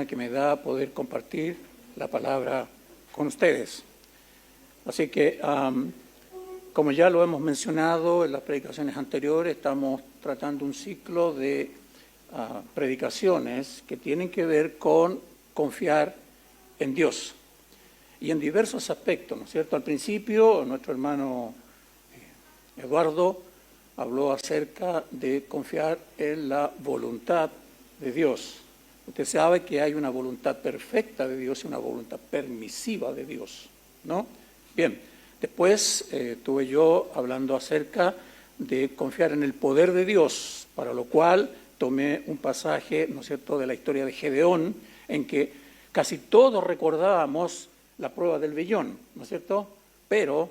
oportunidad que me da poder compartir la palabra con ustedes. Así que, como ya lo hemos mencionado en las predicaciones anteriores, estamos tratando un ciclo de predicaciones que tienen que ver con confiar en Dios y en diversos aspectos, ¿no es cierto? Al principio, nuestro hermano Eduardo habló acerca de confiar en la voluntad de Dios. Usted sabe que hay una voluntad perfecta de Dios y una voluntad permisiva de Dios, ¿no? Bien, después estuve yo hablando acerca de confiar en el poder de Dios, para lo cual tomé un pasaje, ¿no es cierto?, de la historia de Gedeón, en que casi todos recordábamos la prueba del vellón, ¿no es cierto? Pero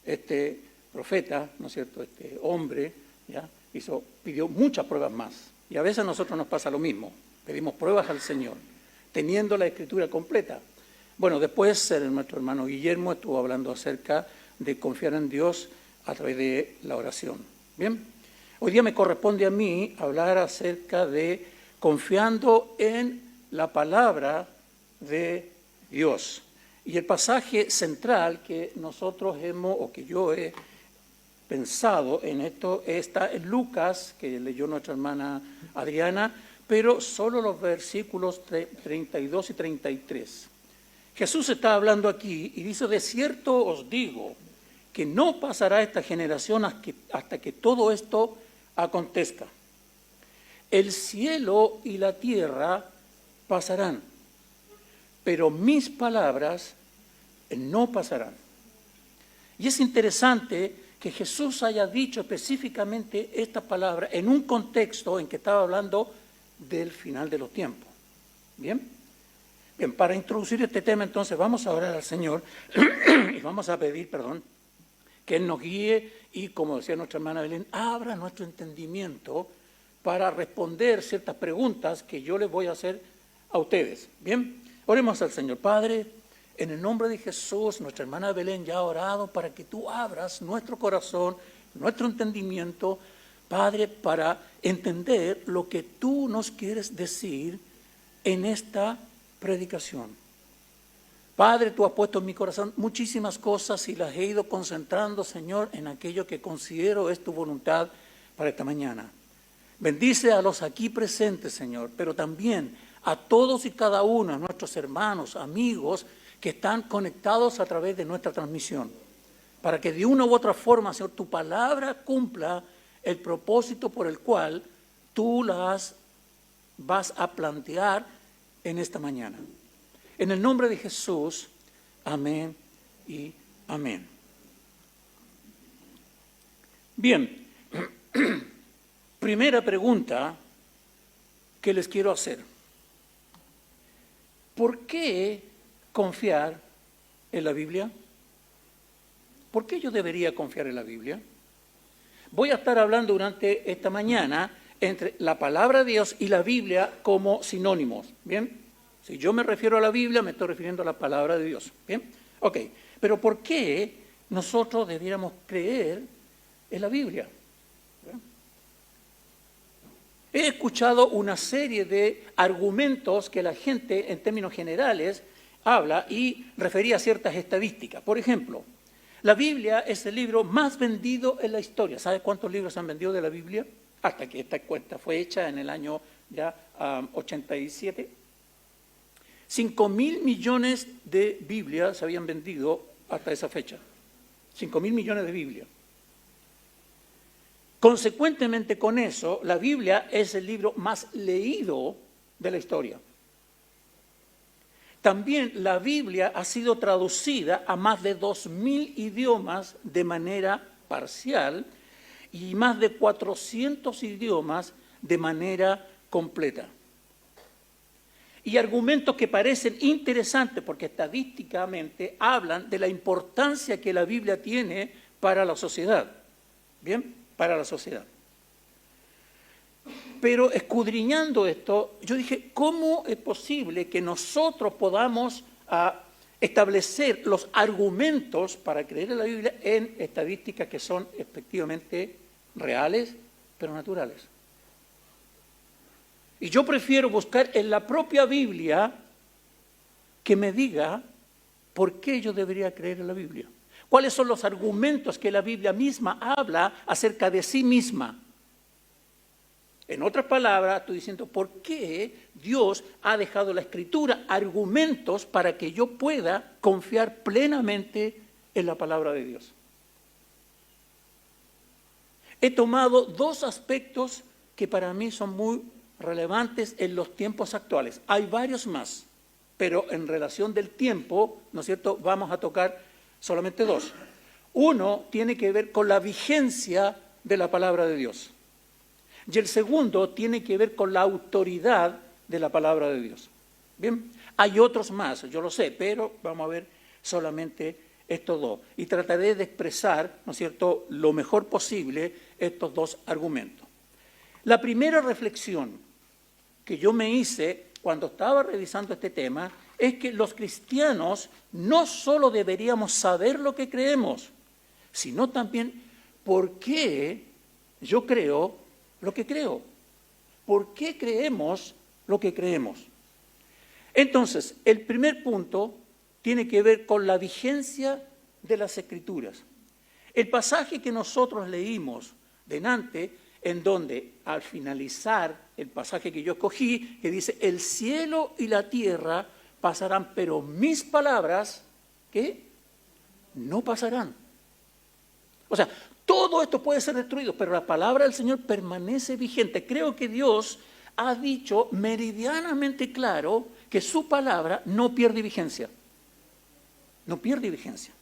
este profeta, ¿no es cierto?, este hombre, ¿ya?, pidió muchas pruebas más. Y a veces a nosotros nos pasa lo mismo, pedimos pruebas al Señor, teniendo la Escritura completa. Bueno, después nuestro hermano Guillermo estuvo hablando acerca de confiar en Dios a través de la oración. Bien, hoy día me corresponde a mí hablar acerca de confiando en la palabra de Dios. Y el pasaje central que nosotros que yo he pensado en esto está en Lucas, que leyó nuestra hermana Adriana, pero solo los versículos 32 y 33. Jesús está hablando aquí y dice: de cierto os digo que no pasará esta generación hasta que todo esto acontezca. El cielo y la tierra pasarán, pero mis palabras no pasarán. Y es interesante que Jesús haya dicho específicamente esta palabra en un contexto en que estaba hablando del final de los tiempos. ¿Bien? Bien, para introducir este tema entonces vamos a orar al Señor y vamos a pedir, que Él nos guíe y, como decía nuestra hermana Belén, abra nuestro entendimiento para responder ciertas preguntas que yo les voy a hacer a ustedes. Bien, oremos al Señor. Padre, en el nombre de Jesús, nuestra hermana Belén ya ha orado para que tú abras nuestro corazón, nuestro entendimiento, Padre, para entender lo que tú nos quieres decir en esta predicación. Padre, tú has puesto en mi corazón muchísimas cosas y las he ido concentrando, Señor, en aquello que considero es tu voluntad para esta mañana. Bendice a los aquí presentes, Señor, pero también a todos y cada uno de nuestros hermanos, amigos, que están conectados a través de nuestra transmisión, para que de una u otra forma, Señor, tu palabra cumpla el propósito por el cual tú las vas a plantear en esta mañana. En el nombre de Jesús, amén y amén. Bien, primera pregunta que les quiero hacer. ¿Por qué confiar en la Biblia? ¿Por qué yo debería confiar en la Biblia? Voy a estar hablando durante esta mañana entre la palabra de Dios y la Biblia como sinónimos, ¿bien? Si yo me refiero a la Biblia, me estoy refiriendo a la palabra de Dios, ¿bien? Ok, pero ¿por qué nosotros debiéramos creer en la Biblia? ¿Bien? He escuchado una serie de argumentos que la gente, en términos generales, habla y refería a ciertas estadísticas. Por ejemplo, la Biblia es el libro más vendido en la historia. ¿Sabes cuántos libros se han vendido de la Biblia? Hasta que esta encuesta fue hecha en el año 87. 5.000 millones de Biblias se habían vendido hasta esa fecha. 5.000 millones de Biblias. Consecuentemente con eso, la Biblia es el libro más leído de la historia. También la Biblia ha sido traducida a más de 2.000 idiomas de manera parcial y más de 400 idiomas de manera completa. Y argumentos que parecen interesantes porque estadísticamente hablan de la importancia que la Biblia tiene para la sociedad. ¿Bien? Para la sociedad. Pero escudriñando esto, yo dije, ¿cómo es posible que nosotros podamos establecer los argumentos para creer en la Biblia en estadísticas que son efectivamente reales, pero naturales? Y yo prefiero buscar en la propia Biblia que me diga por qué yo debería creer en la Biblia. ¿Cuáles son los argumentos que la Biblia misma habla acerca de sí misma? En otras palabras, estoy diciendo, ¿por qué Dios ha dejado la Escritura argumentos para que yo pueda confiar plenamente en la palabra de Dios? He tomado dos aspectos que para mí son muy relevantes en los tiempos actuales. Hay varios más, pero en relación del tiempo, ¿no es cierto?, vamos a tocar solamente dos. Uno tiene que ver con la vigencia de la palabra de Dios. Y el segundo tiene que ver con la autoridad de la palabra de Dios. Bien, hay otros más, yo lo sé, pero vamos a ver solamente estos dos. Y trataré de expresar, ¿no es cierto?, lo mejor posible estos dos argumentos. La primera reflexión que yo me hice cuando estaba revisando este tema es que los cristianos no solo deberíamos saber lo que creemos, sino también por qué yo creo lo que creo. ¿Por qué creemos lo que creemos? Entonces, el primer punto tiene que ver con la vigencia de las Escrituras. El pasaje que nosotros leímos delante, en donde al finalizar el pasaje que yo escogí, que dice, el cielo y la tierra pasarán, pero mis palabras, ¿qué? No pasarán. O sea, todo esto puede ser destruido, pero la palabra del Señor permanece vigente. Creo que Dios ha dicho meridianamente claro que su palabra no pierde vigencia. No pierde vigencia.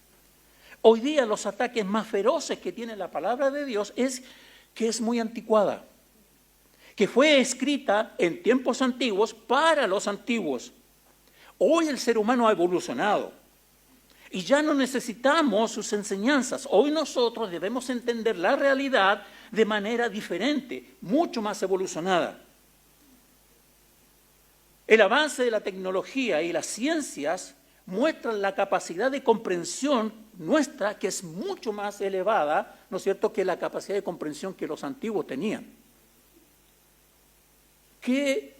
Hoy día los ataques más feroces que tiene la palabra de Dios es que es muy anticuada, que fue escrita en tiempos antiguos para los antiguos. Hoy el ser humano ha evolucionado y ya no necesitamos sus enseñanzas. Hoy nosotros debemos entender la realidad de manera diferente, mucho más evolucionada. El avance de la tecnología y las ciencias muestran la capacidad de comprensión nuestra, que es mucho más elevada, ¿no es cierto?, que la capacidad de comprensión que los antiguos tenían. ¿Qué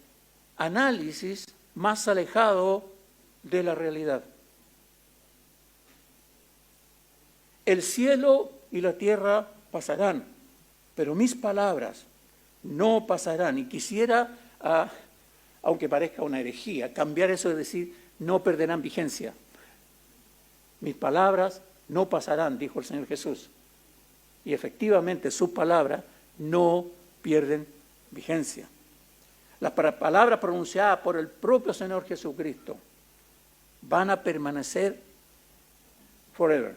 análisis más alejado de la realidad? El cielo y la tierra pasarán, pero mis palabras no pasarán. Y quisiera, aunque parezca una herejía, cambiar eso de decir no perderán vigencia. Mis palabras no pasarán, dijo el Señor Jesús. Y efectivamente sus palabras no pierden vigencia. Las palabras pronunciadas por el propio Señor Jesucristo van a permanecer forever,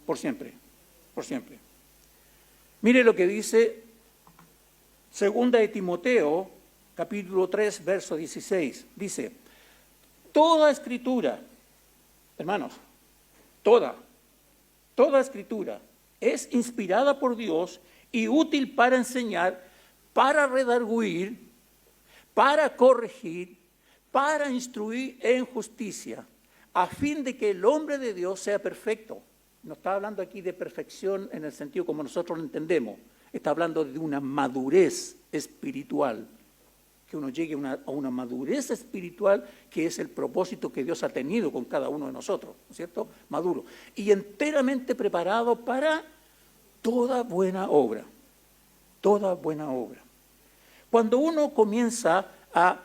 por siempre, por siempre. Mire lo que dice 2 de Timoteo, capítulo 3, verso 16. Dice, toda escritura, hermanos, toda escritura es inspirada por Dios y útil para enseñar, para redarguir, para corregir, para instruir en justicia, a fin de que el hombre de Dios sea perfecto. No está hablando aquí de perfección en el sentido como nosotros lo entendemos. Está hablando de una madurez espiritual. Que uno llegue a una madurez espiritual, que es el propósito que Dios ha tenido con cada uno de nosotros, ¿no es cierto? Maduro. Y enteramente preparado para toda buena obra. Toda buena obra. Cuando uno comienza a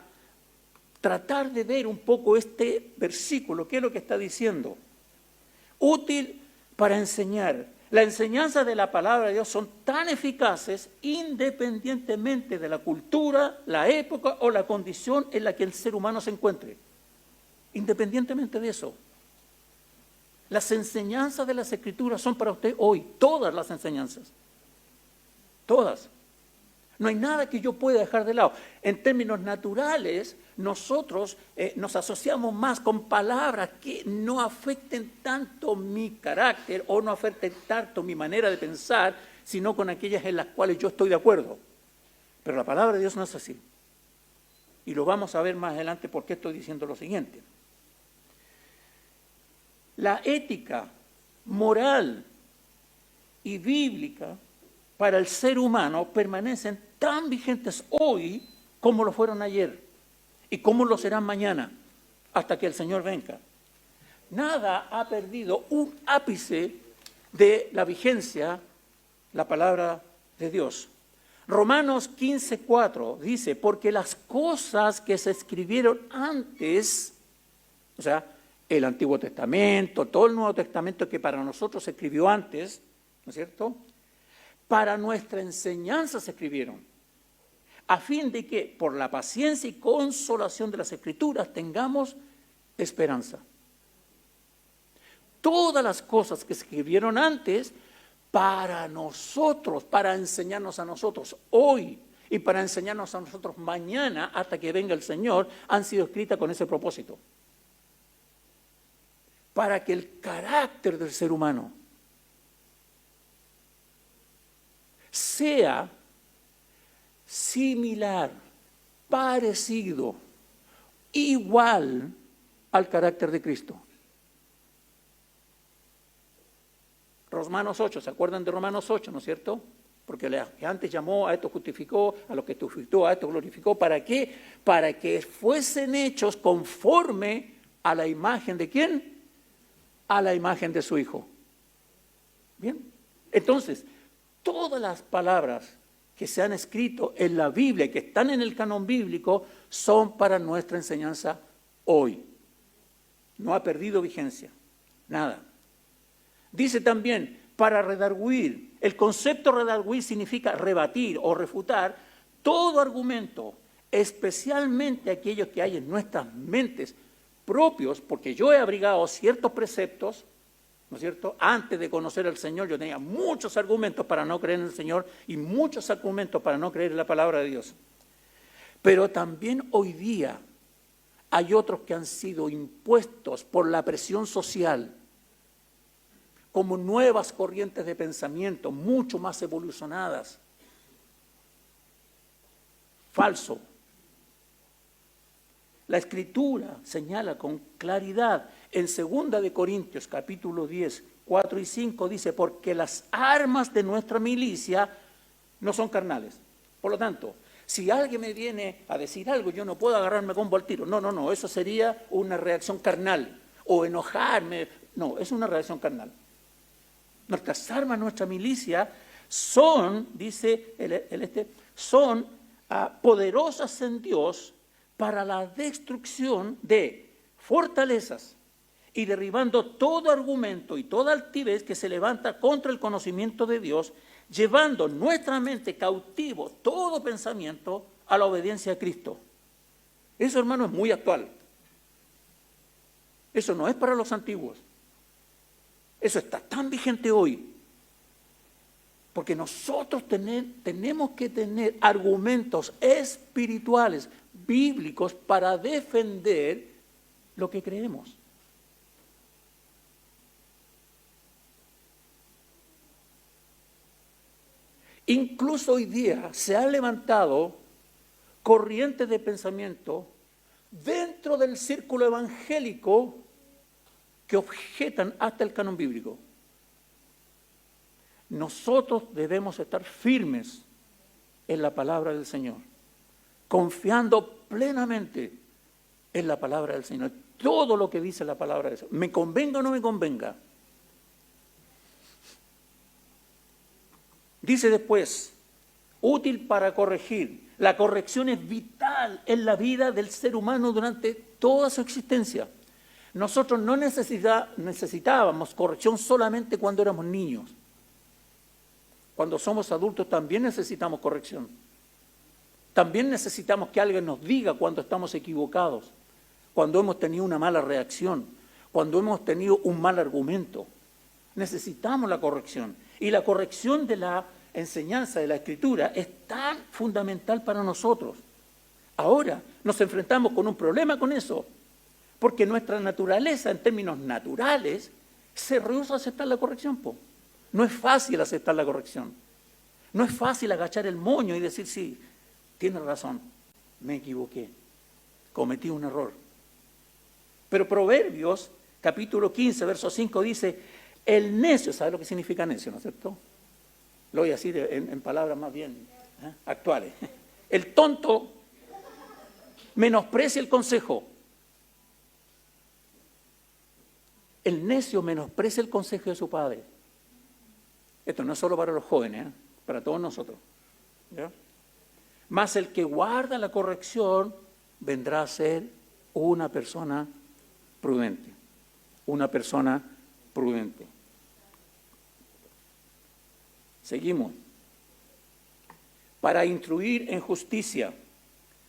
tratar de ver un poco este versículo, ¿qué es lo que está diciendo? Útil para enseñar. La enseñanza de la palabra de Dios son tan eficaces independientemente de la cultura, la época o la condición en la que el ser humano se encuentre. Independientemente de eso. Las enseñanzas de las Escrituras son para usted hoy, todas las enseñanzas. Todas. No hay nada que yo pueda dejar de lado. En términos naturales, nosotros nos asociamos más con palabras que no afecten tanto mi carácter o no afecten tanto mi manera de pensar, sino con aquellas en las cuales yo estoy de acuerdo. Pero la palabra de Dios no es así. Y lo vamos a ver más adelante porque estoy diciendo lo siguiente. La ética moral y bíblica para el ser humano permanecen tan vigentes hoy como lo fueron ayer y como lo serán mañana, hasta que el Señor venga. Nada ha perdido un ápice de la vigencia, la palabra de Dios. Romanos 15:4 dice, porque las cosas que se escribieron antes, o sea, el Antiguo Testamento, todo el Nuevo Testamento que para nosotros se escribió antes, ¿no es cierto?, para nuestra enseñanza se escribieron, a fin de que por la paciencia y consolación de las Escrituras tengamos esperanza. Todas las cosas que se escribieron antes, para nosotros, para enseñarnos a nosotros hoy y para enseñarnos a nosotros mañana hasta que venga el Señor, han sido escritas con ese propósito. Para que el carácter del ser humano sea similar, parecido, igual al carácter de Cristo. Romanos 8, ¿se acuerdan de Romanos 8, no es cierto? Porque antes llamó, a esto justificó, a lo que justificó, a esto glorificó. ¿Para qué? Para que fuesen hechos conforme a la imagen ¿de quién? A la imagen de su Hijo. Bien, entonces, todas las palabras que se han escrito en la Biblia y que están en el canon bíblico son para nuestra enseñanza hoy. No ha perdido vigencia, nada. Dice también, para redarguir. El concepto redarguir significa rebatir o refutar todo argumento, especialmente aquellos que hay en nuestras mentes propios, porque yo he abrigado ciertos preceptos, ¿no es cierto? Antes de conocer al Señor yo tenía muchos argumentos para no creer en el Señor y muchos argumentos para no creer en la palabra de Dios. Pero también hoy día hay otros que han sido impuestos por la presión social como nuevas corrientes de pensamiento, mucho más evolucionadas. Falso. La Escritura señala con claridad en 2 de Corintios, capítulo 10, 4 y 5, dice, porque las armas de nuestra milicia no son carnales. Por lo tanto, si alguien me viene a decir algo, yo no puedo agarrarme con al tiro. No, eso sería una reacción carnal. O enojarme. No, es una reacción carnal. Nuestras armas, nuestra milicia son, dice son poderosas en Dios para la destrucción de fortalezas y derribando todo argumento y toda altivez que se levanta contra el conocimiento de Dios, llevando nuestra mente cautivo todo pensamiento a la obediencia a Cristo. Eso, hermano, es muy actual. Eso no es para los antiguos. Eso está tan vigente hoy, porque nosotros tenemos que tener argumentos espirituales, bíblicos, para defender lo que creemos. Incluso hoy día se han levantado corrientes de pensamiento dentro del círculo evangélico que objetan hasta el canon bíblico. Nosotros debemos estar firmes en la palabra del Señor, confiando plenamente en la palabra del Señor. Todo lo que dice la palabra del Señor, me convenga o no me convenga. Dice después, útil para corregir. La corrección es vital en la vida del ser humano durante toda su existencia. Nosotros no necesitábamos corrección solamente cuando éramos niños. Cuando somos adultos también necesitamos corrección. También necesitamos que alguien nos diga cuando estamos equivocados, cuando hemos tenido una mala reacción, cuando hemos tenido un mal argumento. Necesitamos la corrección. Y la corrección de la enseñanza de la Escritura es tan fundamental para nosotros. Ahora nos enfrentamos con un problema con eso, porque nuestra naturaleza, en términos naturales, se rehúsa a aceptar la corrección. No es fácil aceptar la corrección. No es fácil agachar el moño y decir, sí, tienes razón, me equivoqué, cometí un error. Pero Proverbios, capítulo 15, verso 5, dice, el necio, ¿sabe lo que significa necio, no es cierto? Lo voy a decir en palabras más bien actuales. El tonto menosprecia el consejo. El necio menosprecia el consejo de su padre. Esto no es solo para los jóvenes, para todos nosotros. ¿Ya? Mas el que guarda la corrección vendrá a ser una persona prudente. Una persona prudente. Seguimos. Para instruir en justicia.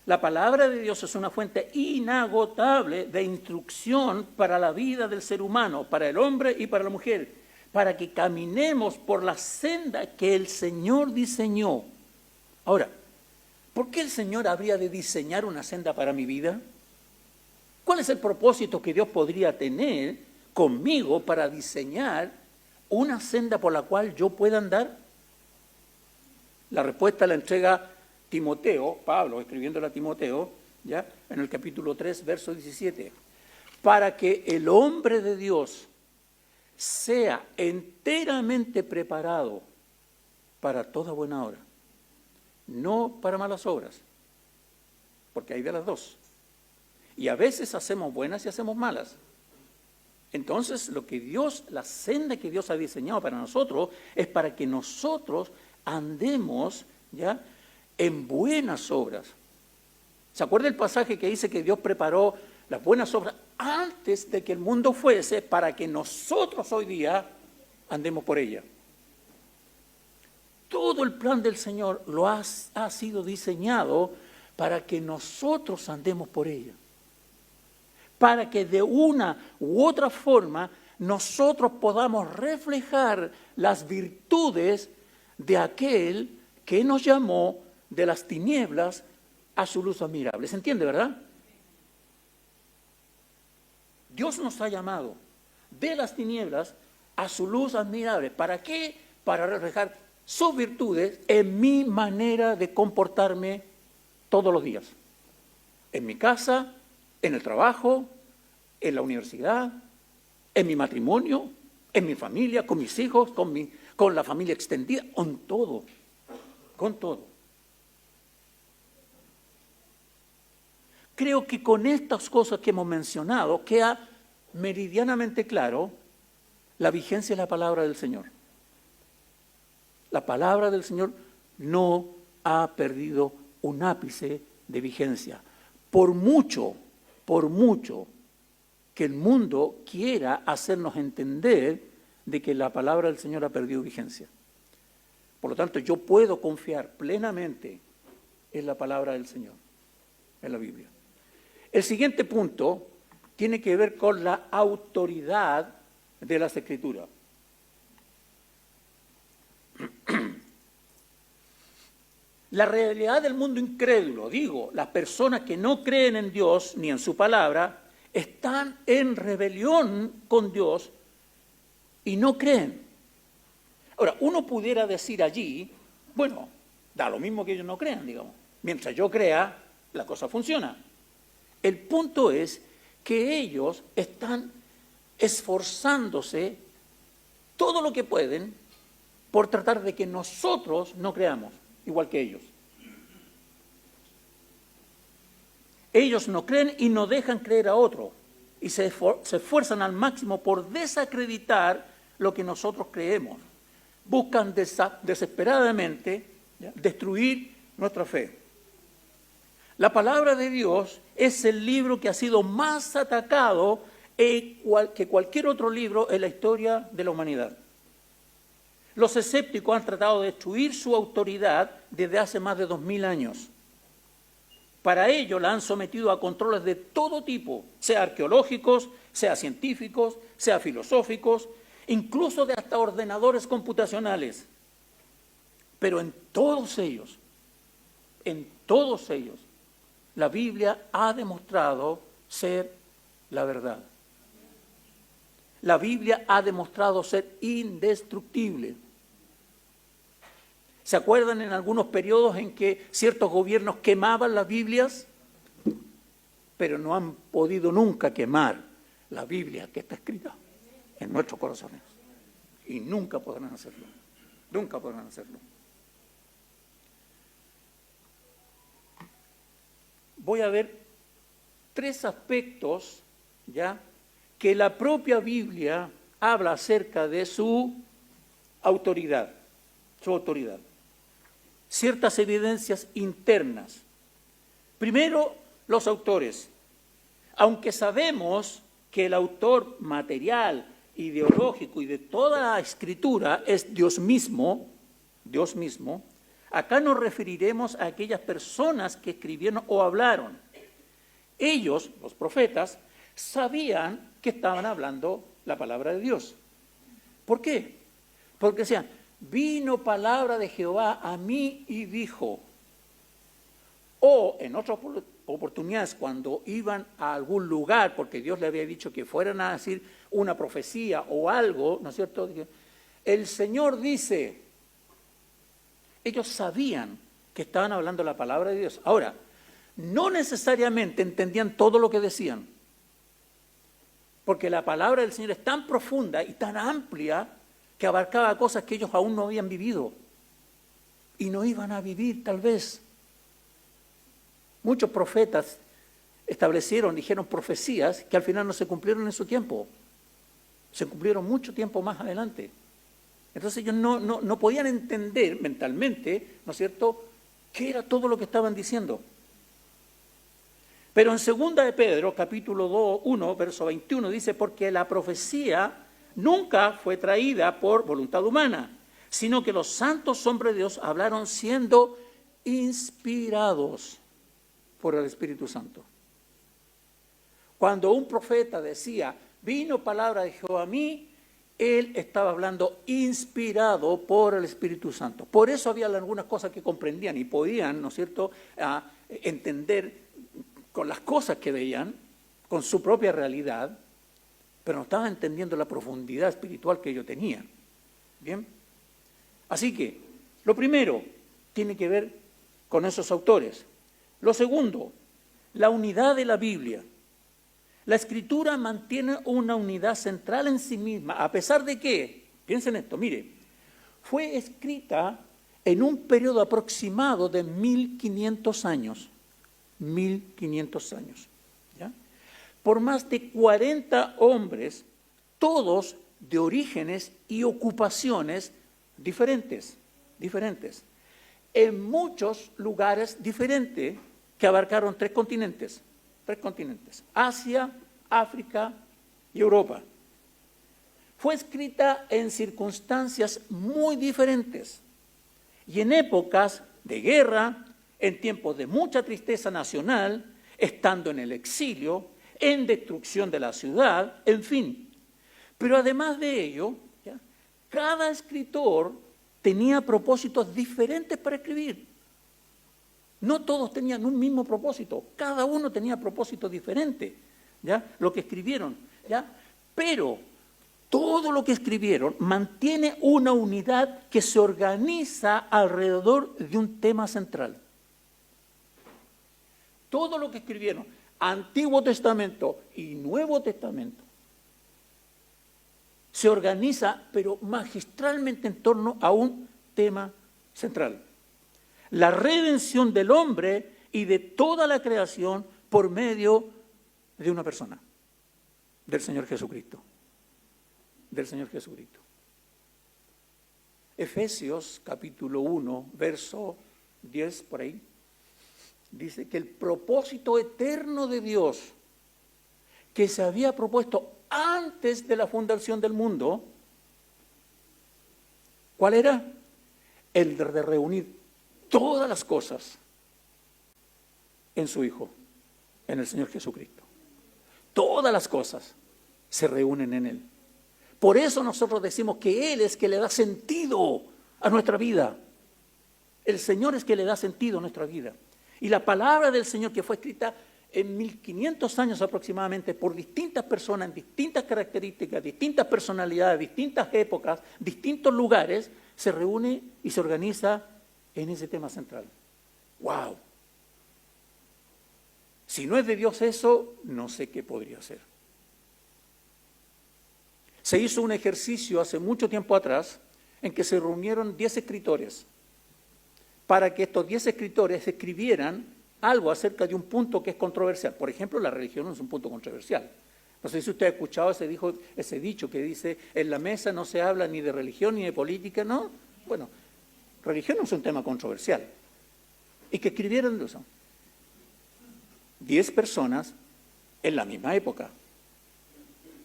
La palabra de Dios es una fuente inagotable de instrucción para la vida del ser humano, para el hombre y para la mujer, para que caminemos por la senda que el Señor diseñó. Ahora, ¿por qué el Señor habría de diseñar una senda para mi vida? ¿Cuál es el propósito que Dios podría tener conmigo para diseñar una senda por la cual yo pueda andar? La respuesta la entrega Timoteo, Pablo, escribiéndole a Timoteo, ¿ya? En el capítulo 3, verso 17. Para que el hombre de Dios sea enteramente preparado para toda buena obra, no para malas obras, porque hay de las dos. Y a veces hacemos buenas y hacemos malas. Entonces, la senda que Dios ha diseñado para nosotros es para que nosotros andemos, ¿ya?, en buenas obras. ¿Se acuerda el pasaje que dice que Dios preparó las buenas obras antes de que el mundo fuese para que nosotros hoy día andemos por ella? Todo el plan del Señor ha sido diseñado para que nosotros andemos por ella. Para que de una u otra forma nosotros podamos reflejar las virtudes de aquel que nos llamó de las tinieblas a su luz admirable. ¿Se entiende, verdad? Dios nos ha llamado de las tinieblas a su luz admirable. ¿Para qué? Para reflejar sus virtudes en mi manera de comportarme todos los días. En mi casa, en el trabajo, en la universidad, en mi matrimonio, en mi familia, con mis hijos, con la familia extendida, con todo. Creo que con estas cosas que hemos mencionado queda meridianamente claro la vigencia de la palabra del Señor. La palabra del Señor no ha perdido un ápice de vigencia. Por mucho que el mundo quiera hacernos entender de que la palabra del Señor ha perdido vigencia. Por lo tanto, yo puedo confiar plenamente en la palabra del Señor, en la Biblia. El siguiente punto tiene que ver con la autoridad de las Escrituras. La realidad del mundo incrédulo, las personas que no creen en Dios ni en su palabra, están en rebelión con Dios y no creen. Ahora, uno pudiera decir allí, bueno, da lo mismo que ellos no crean, digamos. Mientras yo crea, la cosa funciona. El punto es que ellos están esforzándose todo lo que pueden por tratar de que nosotros no creamos, igual que ellos. Ellos no creen y no dejan creer a otro. Y se esfuerzan al máximo por desacreditar lo que nosotros creemos. Buscan desesperadamente, ¿ya?, destruir nuestra fe. La palabra de Dios es el libro que ha sido más atacado que cualquier otro libro en la historia de la humanidad. Los escépticos han tratado de destruir su autoridad desde hace más de 2000 años. Para ello la han sometido a controles de todo tipo, sea arqueológicos, sea científicos, sea filosóficos, incluso de hasta ordenadores computacionales. Pero en todos ellos, la Biblia ha demostrado ser la verdad. La Biblia ha demostrado ser indestructible. ¿Se acuerdan en algunos periodos en que ciertos gobiernos quemaban las Biblias? Pero no han podido nunca quemar la Biblia que está escrita en nuestros corazones. Y nunca podrán hacerlo. Nunca podrán hacerlo. Voy a ver tres aspectos, ¿ya?, que la propia Biblia habla acerca de su autoridad, Ciertas evidencias internas. Primero, los autores. Aunque sabemos que el autor material, ideológico y de toda la escritura es Dios mismo, acá nos referiremos a aquellas personas que escribieron o hablaron. Ellos, los profetas, sabían que estaban hablando la palabra de Dios. ¿Por qué? Porque decían, vino palabra de Jehová a mí y dijo. O en otras oportunidades, cuando iban a algún lugar, porque Dios le había dicho que fueran a decir una profecía o algo, ¿no es cierto? El Señor dice, ellos sabían que estaban hablando la palabra de Dios. Ahora, no necesariamente entendían todo lo que decían, porque la palabra del Señor es tan profunda y tan amplia que abarcaba cosas que ellos aún no habían vivido y no iban a vivir tal vez. Muchos profetas dijeron profecías que al final no se cumplieron en su tiempo. Se cumplieron mucho tiempo más adelante. Entonces ellos no podían entender mentalmente, ¿no es cierto?, qué era todo lo que estaban diciendo. Pero en 2 de Pedro, capítulo 1, verso 21, dice, porque la profecía nunca fue traída por voluntad humana, sino que los santos hombres de Dios hablaron siendo inspirados por el Espíritu Santo. Cuando un profeta decía, vino palabra de Jehová a mí, él estaba hablando inspirado por el Espíritu Santo. Por eso había algunas cosas que comprendían y podían, ¿no es cierto?, entender con las cosas que veían, con su propia realidad, pero no estaban entendiendo la profundidad espiritual que ellos tenían. ¿Bien? Así que, lo primero tiene que ver con esos autores. Lo segundo, la unidad de la Biblia. La Escritura mantiene una unidad central en sí misma, a pesar de que, piensen esto, mire, fue escrita en un periodo aproximado de 1500 años. 1500 años, ¿ya?, por más de 40 hombres, todos de orígenes y ocupaciones diferentes, en muchos lugares diferentes que abarcaron tres continentes, Asia, África y Europa. Fue escrita en circunstancias muy diferentes y en épocas de guerra, en tiempos de mucha tristeza nacional, estando en el exilio, en destrucción de la ciudad, en fin. Pero además de ello, ¿ya?, cada escritor tenía propósitos diferentes para escribir. No todos tenían un mismo propósito, cada uno tenía propósitos diferentes, ¿ya?, lo que escribieron, ¿ya? Pero todo lo que escribieron mantiene una unidad que se organiza alrededor de un tema central. Todo lo que escribieron, Antiguo Testamento y Nuevo Testamento, se organiza, pero magistralmente en torno a un tema central. La redención del hombre y de toda la creación por medio de una persona, del Señor Jesucristo. Efesios capítulo 1, verso 10, por ahí, dice que el propósito eterno de Dios que se había propuesto antes de la fundación del mundo, ¿cuál era? El de reunir todas las cosas en su Hijo, en el Señor Jesucristo. Todas las cosas se reúnen en Él. Por eso nosotros decimos que Él es que le da sentido a nuestra vida. El Señor es que le da sentido a nuestra vida. Y la palabra del Señor, que fue escrita en 1500 años aproximadamente por distintas personas, en distintas características, distintas personalidades, distintas épocas, distintos lugares, se reúne y se organiza en ese tema central. ¡Wow! Si no es de Dios eso, no sé qué podría ser. Se hizo un ejercicio hace mucho tiempo atrás en que se reunieron 10 escritores para que estos 10 escritores escribieran algo acerca de un punto que es controversial. Por ejemplo, la religión no es un punto controversial. No sé si usted ha escuchado ese dicho que dice, en la mesa no se habla ni de religión ni de política, ¿no? Bueno, religión no es un tema controversial. Y que escribieron eso 10 personas en la misma época.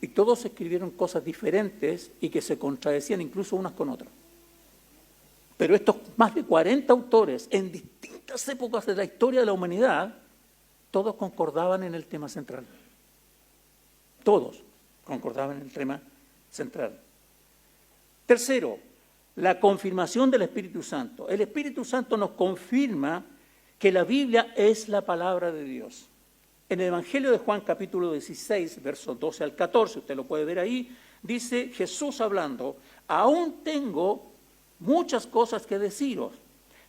Y todos escribieron cosas diferentes y que se contradecían incluso unas con otras. Pero estos más de 40 autores en distintas épocas de la historia de la humanidad, todos concordaban en el tema central. Todos concordaban en el tema central. Tercero, la confirmación del Espíritu Santo. El Espíritu Santo nos confirma que la Biblia es la palabra de Dios. En el Evangelio de Juan, capítulo 16, versos 12 al 14, usted lo puede ver ahí, dice Jesús hablando, aún tengo muchas cosas que deciros,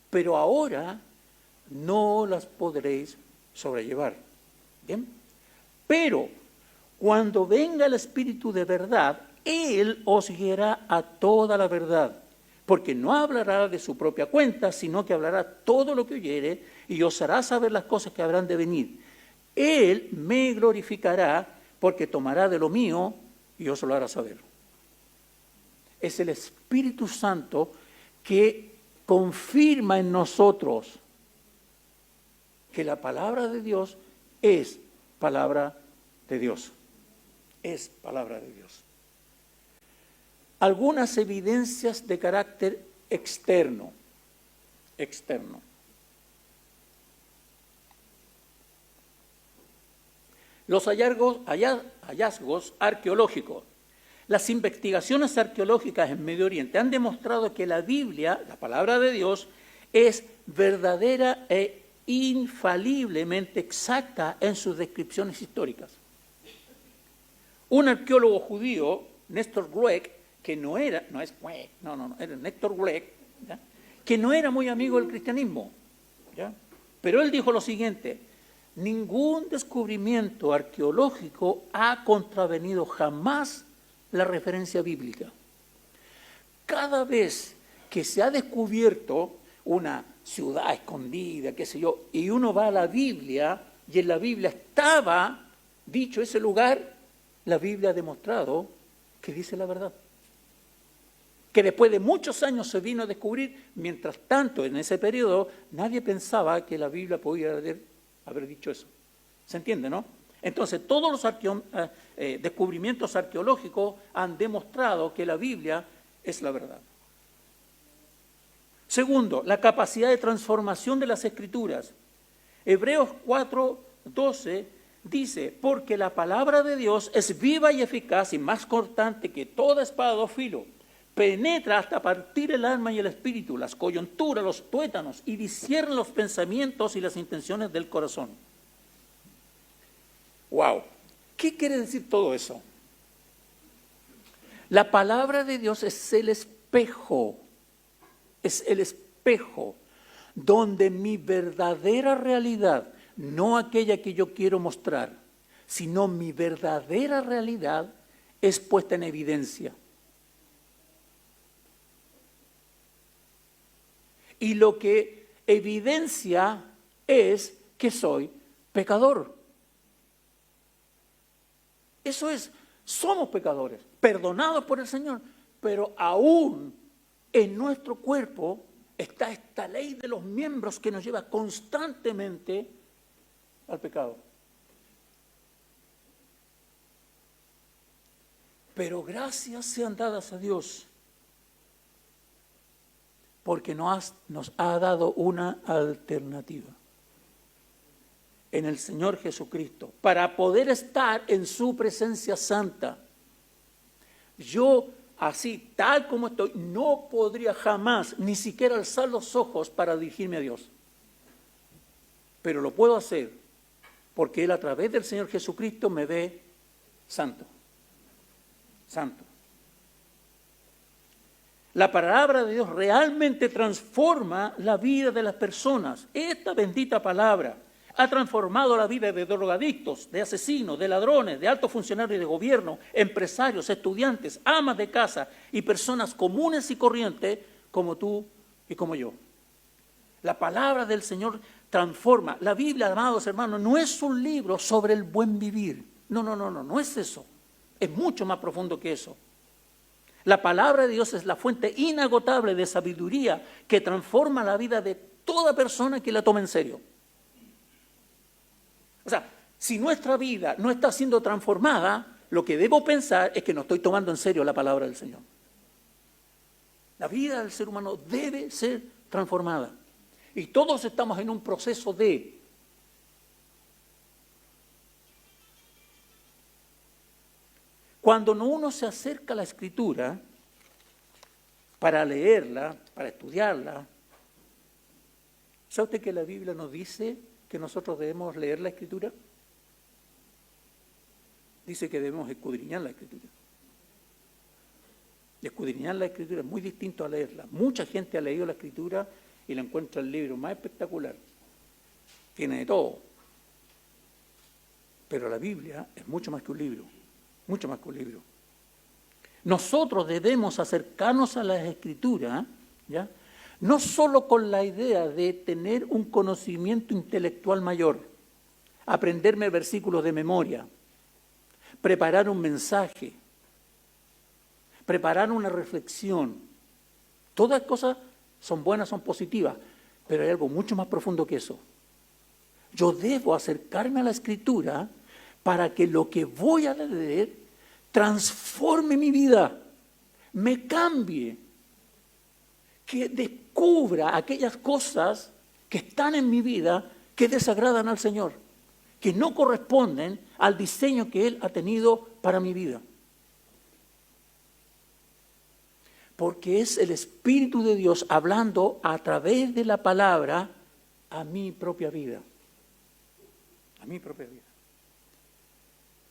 pero ahora no las podréis sobrellevar. ¿Bien? Pero cuando venga el Espíritu de verdad, Él os guiará a toda la verdad, porque no hablará de su propia cuenta, sino que hablará todo lo que oyere y os hará saber las cosas que habrán de venir. Él me glorificará porque tomará de lo mío y os lo hará saber. Es el Espíritu Santo que confirma en nosotros que la palabra de Dios es palabra de Dios. Es palabra de Dios. Algunas evidencias de carácter externo. Los hallazgos arqueológicos. Las investigaciones arqueológicas en Medio Oriente han demostrado que la Biblia, la palabra de Dios, es verdadera e infaliblemente exacta en sus descripciones históricas. Un arqueólogo judío, Néstor Glueck, era Néstor Glueck, ¿ya? Que no era muy amigo del cristianismo, ¿ya? Pero él dijo lo siguiente: ningún descubrimiento arqueológico ha contravenido jamás la referencia bíblica. Cada vez que se ha descubierto una ciudad escondida, qué sé yo, y uno va a la Biblia, y en la Biblia estaba dicho ese lugar, la Biblia ha demostrado que dice la verdad. Que después de muchos años se vino a descubrir, mientras tanto, en ese periodo, nadie pensaba que la Biblia podía haber dicho eso. ¿Se entiende, no? Entonces, todos los descubrimientos arqueológicos han demostrado que la Biblia es la verdad. Segundo, la capacidad de transformación de las Escrituras. Hebreos 4:12 dice, porque la palabra de Dios es viva y eficaz y más cortante que toda espada de dos filos. Penetra hasta partir el alma y el espíritu, las coyunturas, los tuétanos, y discierne los pensamientos y las intenciones del corazón. ¡Wow! ¿Qué quiere decir todo eso? La palabra de Dios es el espejo donde mi verdadera realidad, no aquella que yo quiero mostrar, sino mi verdadera realidad es puesta en evidencia. Y lo que evidencia es que soy pecador. Eso es, somos pecadores, perdonados por el Señor, pero aún en nuestro cuerpo está esta ley de los miembros que nos lleva constantemente al pecado. Pero gracias sean dadas a Dios, porque nos ha dado una alternativa en el Señor Jesucristo, para poder estar en su presencia santa. Yo, así, tal como estoy, no podría jamás, ni siquiera alzar los ojos para dirigirme a Dios. Pero lo puedo hacer, porque Él a través del Señor Jesucristo me ve santo. Santo. La palabra de Dios realmente transforma la vida de las personas. Esta bendita palabra ha transformado la vida de drogadictos, de asesinos, de ladrones, de altos funcionarios de gobierno, empresarios, estudiantes, amas de casa y personas comunes y corrientes como tú y como yo. La palabra del Señor transforma. La Biblia, amados hermanos, no es un libro sobre el buen vivir. No es eso. Es mucho más profundo que eso. La palabra de Dios es la fuente inagotable de sabiduría que transforma la vida de toda persona que la toma en serio. O sea, si nuestra vida no está siendo transformada, lo que debo pensar es que no estoy tomando en serio la palabra del Señor. La vida del ser humano debe ser transformada. Y todos estamos en un proceso de... Cuando uno se acerca a la Escritura para leerla, para estudiarla, ¿sabe usted que la Biblia nos dice que nosotros debemos leer la Escritura? Dice que debemos escudriñar la Escritura. Y escudriñar la Escritura es muy distinto a leerla. Mucha gente ha leído la Escritura y la encuentra el libro más espectacular. Tiene de todo. Pero la Biblia es mucho más que un libro. Mucho más que un libro. Nosotros debemos acercarnos a las Escrituras, ¿ya? No solo con la idea de tener un conocimiento intelectual mayor, aprenderme versículos de memoria, preparar un mensaje, preparar una reflexión. Todas las cosas son buenas, son positivas, pero hay algo mucho más profundo que eso. Yo debo acercarme a la Escritura para que lo que voy a leer transforme mi vida, me cambie, que descubra aquellas cosas que están en mi vida que desagradan al Señor, que no corresponden al diseño que Él ha tenido para mi vida. Porque es el Espíritu de Dios hablando a través de la palabra a mi propia vida. A mi propia vida.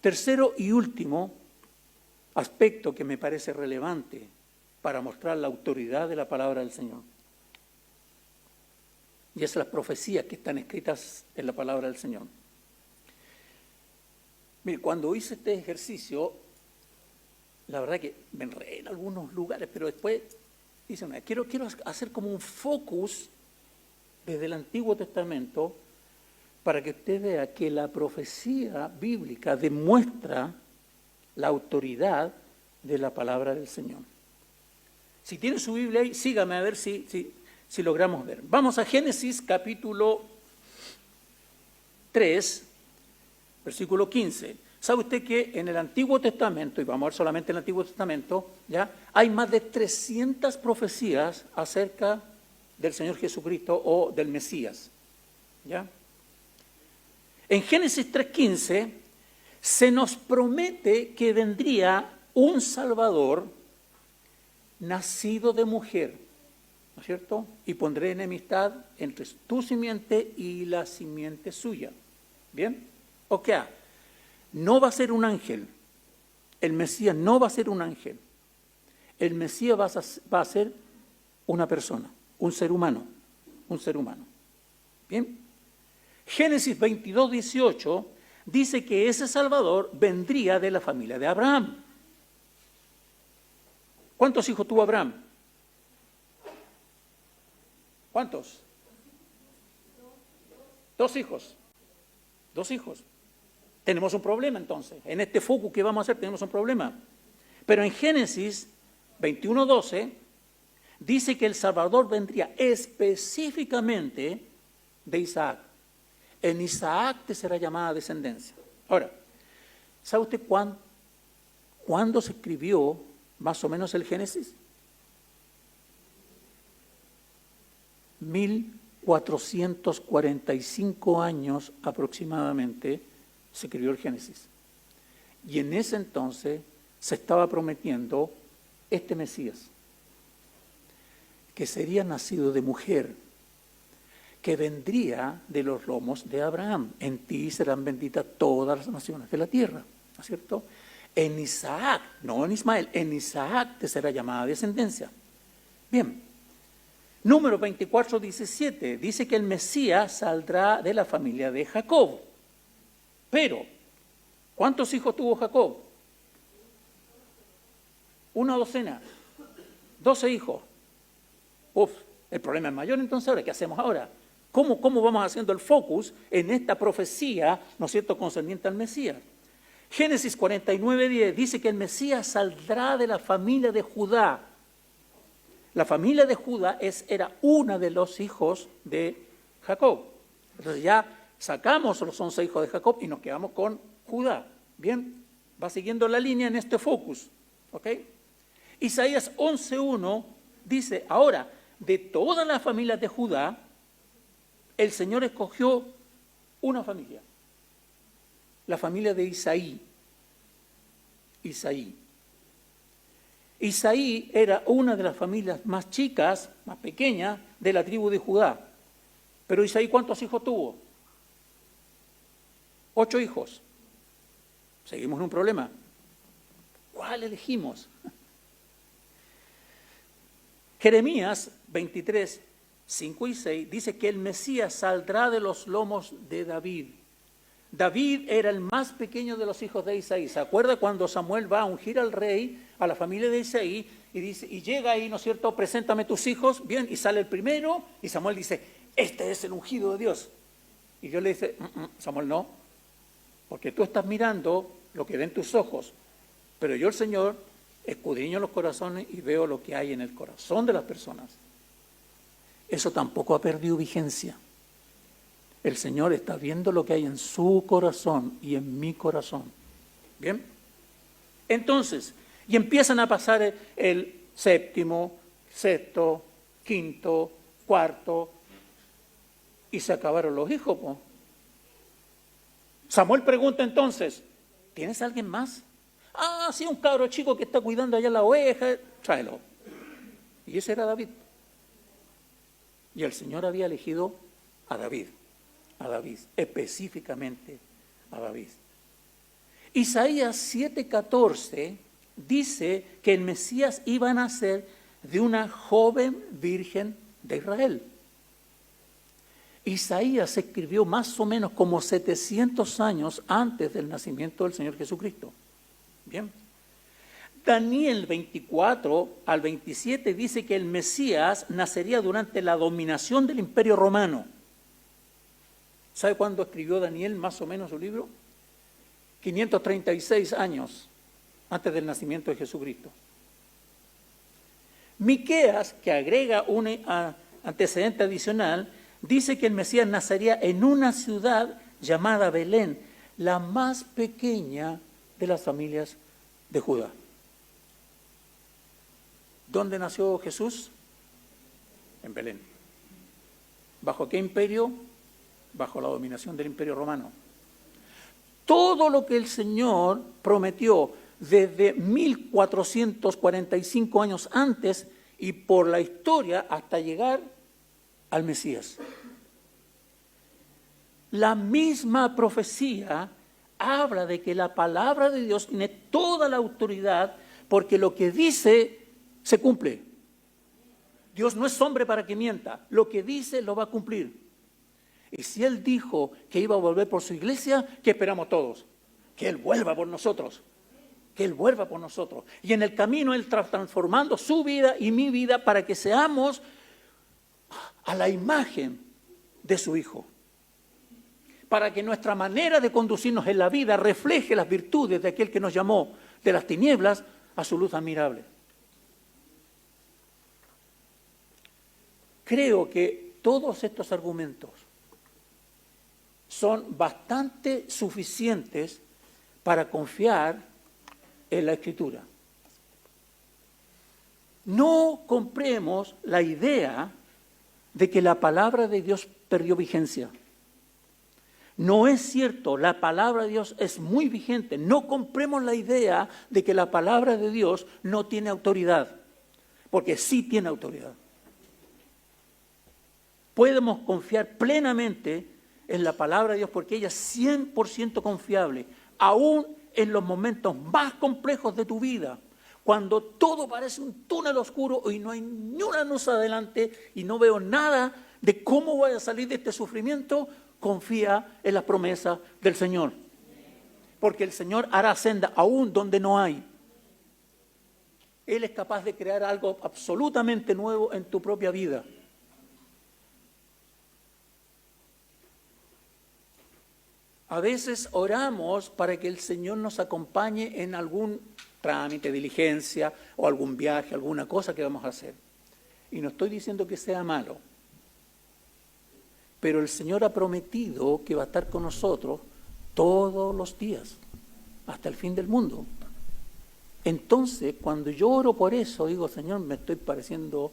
Tercero y último aspecto que me parece relevante para mostrar la autoridad de la palabra del Señor. Y es las profecías que están escritas en la palabra del Señor. Mire, cuando hice este ejercicio, la verdad que me enredé en algunos lugares, pero después hice quiero hacer como un focus desde el Antiguo Testamento para que usted vea que la profecía bíblica demuestra la autoridad de la palabra del Señor. Si tiene su Biblia ahí, sígame a ver si logramos ver. Vamos a Génesis capítulo 3, versículo 15. ¿Sabe usted que en el Antiguo Testamento, y vamos a ver solamente en el Antiguo Testamento, ¿ya? Hay más de 300 profecías acerca del Señor Jesucristo o del Mesías? ¿Ya? En Génesis 3:15 se nos promete que vendría un Salvador nacido de mujer, ¿no es cierto? Y pondré enemistad entre tu simiente y la simiente suya. ¿Bien? O sea, no va a ser un ángel. El Mesías no va a ser un ángel. El Mesías va a ser una persona, un ser humano. Un ser humano. ¿Bien? Génesis 22:18 dice que ese Salvador vendría de la familia de Abraham. ¿Cuántos hijos tuvo Abraham? ¿Cuántos? 2 hijos. 2 hijos. Tenemos un problema entonces. En este foco que vamos a hacer tenemos un problema. Pero en Génesis 21:12 dice que el Salvador vendría específicamente de Isaac. En Isaac te será llamada descendencia. Ahora, ¿sabe usted cuándo se escribió más o menos el Génesis? 1445 años aproximadamente se escribió el Génesis. Y en ese entonces se estaba prometiendo este Mesías, que sería nacido de mujer, que vendría de los lomos de Abraham. En ti serán benditas todas las naciones de la tierra, ¿no es cierto? En Isaac, no en Ismael, en Isaac te será llamada descendencia. Bien, Números 24:17 dice que el Mesías saldrá de la familia de Jacob. Pero, ¿cuántos hijos tuvo Jacob? 1 docena, 12 hijos. El problema es mayor entonces ahora, ¿qué hacemos ahora? ¿Cómo vamos haciendo el focus en esta profecía, ¿no es cierto?, concerniente al Mesías? Génesis 49:10 dice que el Mesías saldrá de la familia de Judá. La familia de Judá era una de los hijos de Jacob. Entonces ya sacamos los 11 hijos de Jacob y nos quedamos con Judá. Bien, va siguiendo la línea en este focus. ¿Ok? Isaías 11:1 dice, ahora, de todas las familias de Judá, el Señor escogió una familia. La familia de Isaí. Isaí era una de las familias más chicas, más pequeñas, de la tribu de Judá. Pero Isaí, ¿cuántos hijos tuvo? 8 hijos. Seguimos en un problema. ¿Cuál elegimos? Jeremías 23, 5 y 6 dice que el Mesías saldrá de los lomos de David. David era el más pequeño de los hijos de Isaí. ¿Se acuerda cuando Samuel va a ungir al rey, a la familia de Isaí, y dice, y llega ahí, ¿no es cierto?, preséntame tus hijos, bien, y sale el primero, y Samuel dice, este es el ungido de Dios. Y Dios le dice, Samuel, no, porque tú estás mirando lo que ven tus ojos, pero yo, el Señor, escudriño los corazones y veo lo que hay en el corazón de las personas. Eso tampoco ha perdido vigencia. El Señor está viendo lo que hay en su corazón y en mi corazón. ¿Bien? Entonces, y empiezan a pasar el séptimo, sexto, quinto, cuarto, y se acabaron los hijos, po. Samuel pregunta entonces, ¿tienes alguien más? Ah, sí, un cabro chico que está cuidando allá la oveja, tráelo. Y ese era David. Y el Señor había elegido a David, específicamente a David. Isaías 7:14 dice que el Mesías iba a nacer de una joven virgen de Israel. Isaías se escribió más o menos como 700 años antes del nacimiento del Señor Jesucristo. Bien. Daniel 24 al 27 dice que el Mesías nacería durante la dominación del Imperio Romano. ¿Sabe cuándo escribió Daniel más o menos su libro? 536 años antes del nacimiento de Jesucristo. Miqueas, que agrega un antecedente adicional, dice que el Mesías nacería en una ciudad llamada Belén, la más pequeña de las familias de Judá. ¿Dónde nació Jesús? En Belén. ¿Bajo qué imperio? Bajo la dominación del Imperio Romano. Todo lo que el Señor prometió desde 1445 años antes y por la historia hasta llegar al Mesías. La misma profecía habla de que la palabra de Dios tiene toda la autoridad porque lo que dice se cumple. Dios no es hombre para que mienta. Lo que dice lo va a cumplir. Y si Él dijo que iba a volver por su iglesia, ¿qué esperamos todos? Que Él vuelva por nosotros. Que Él vuelva por nosotros. Y en el camino Él está transformando su vida y mi vida para que seamos a la imagen de su Hijo. Para que nuestra manera de conducirnos en la vida refleje las virtudes de aquel que nos llamó de las tinieblas a su luz admirable. Creo que todos estos argumentos son bastante suficientes para confiar en la Escritura. No compremos la idea de que la palabra de Dios perdió vigencia. No es cierto, la palabra de Dios es muy vigente. No compremos la idea de que la palabra de Dios no tiene autoridad, porque sí tiene autoridad. Podemos confiar plenamente en la palabra de Dios porque ella es 100% confiable, aún en los momentos más complejos de tu vida, cuando todo parece un túnel oscuro y no hay ni una luz adelante y no veo nada de cómo voy a salir de este sufrimiento. Confía en las promesas del Señor, porque el Señor hará senda aún donde no hay. Él es capaz de crear algo absolutamente nuevo en tu propia vida. A veces oramos para que el Señor nos acompañe en algún trámite, diligencia o algún viaje, alguna cosa que vamos a hacer. Y no estoy diciendo que sea malo, pero el Señor ha prometido que va a estar con nosotros todos los días, hasta el fin del mundo. Entonces, cuando yo oro por eso, digo, Señor, me estoy pareciendo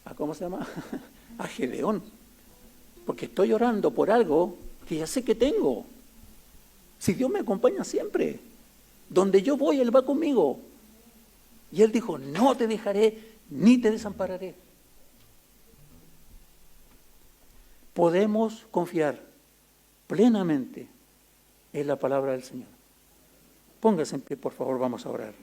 a, ¿cómo se llama? A Gedeón, porque estoy orando por algo que ya sé que tengo. Si Dios me acompaña siempre, donde yo voy, Él va conmigo. Y Él dijo, no te dejaré ni te desampararé. Podemos confiar plenamente en la palabra del Señor. Póngase en pie, por favor, vamos a orar.